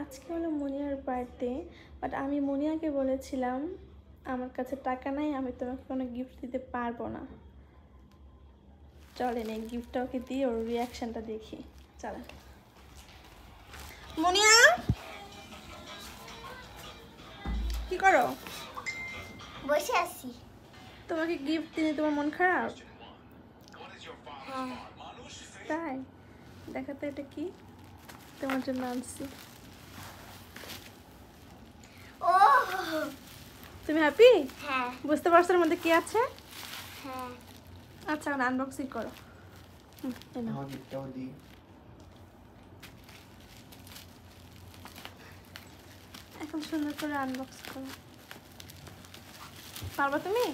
আজকে হলো meunière birthday, but আমি মুনিয়াকে বলেছিলাম আমার কাছে টাকা নাই, আমি তোমাকে কোনো গিফট দিতে পারবো না। চলেন এই গিফটটা ওকে দিয়ে ওর রিয়াকশনটা দেখি। চলেন মুনিয়া, কি করো? বসে আছি। তোমাকে গিফট দিলে তোমার মন খারাপ? হ্যাঁ। তাই দেখাতে, এটা কি তোমার জন্য আনছি। ও তুমি হ্যাপি? হ্যাঁ বুঝতে পারছো এর মধ্যে কি আছে? হ্যাঁ। আচ্ছা আনবক্সিং করো। এই নাও। এখন সুন্দর করে আনবক্স করো। পারবা তুমি?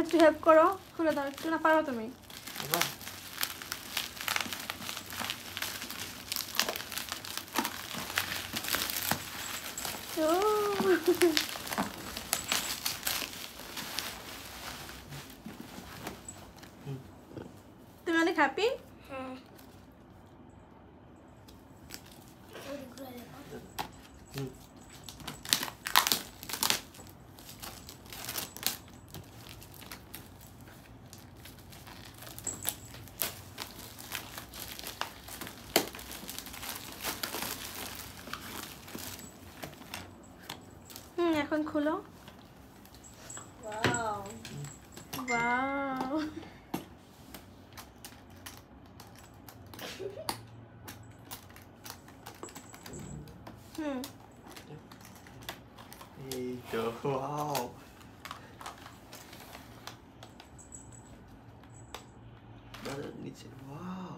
একটু হেল্প করো, খুলে দাও একটু। না পারবা তুমি? ও তুমি অনেক হ্যাপি? হ্যাঁ। এখন খুলো। ওয়াও ওয়াও, এই তো ওয়াও, নিচে ওয়াও।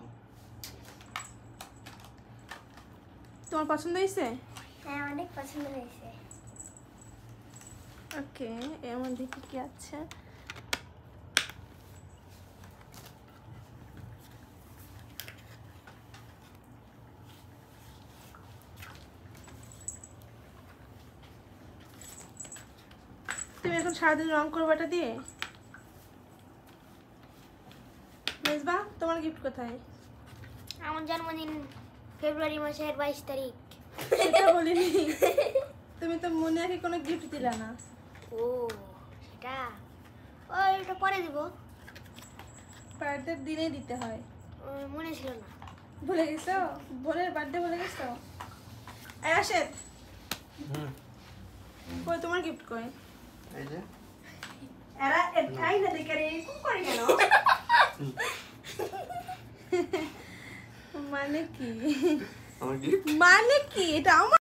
তোমার পছন্দ হয়েছে? হ্যাঁ, অনেক পছন্দ হয়েছে। ওকে, এর মধ্যে কি কি আছে? তুমি এখন সারাদিন রং করবে এটা দিয়ে? মেজবা, তোমার গিফট কোথায়? আমার জন্মদিন ফেব্রুয়ারি মাসের 22 তারিখ। সেটা বলিনি। তুমি তো মুনিয়াকে কোনো গিফট দিলা না। ও সেটা, এটা পরে দিব। বার্থডের দিনে দিতে হয়। মনে ছিল না। ভুলে গেছো? বোনের বার্থডে ভুলে গেছো? এই রাশেদ, কই তোমার গিফট কই? এই যে এরা খাই না দেখে রে কোন করে কেন? মানে কি? আমার গিফট মানে কি এটা আমার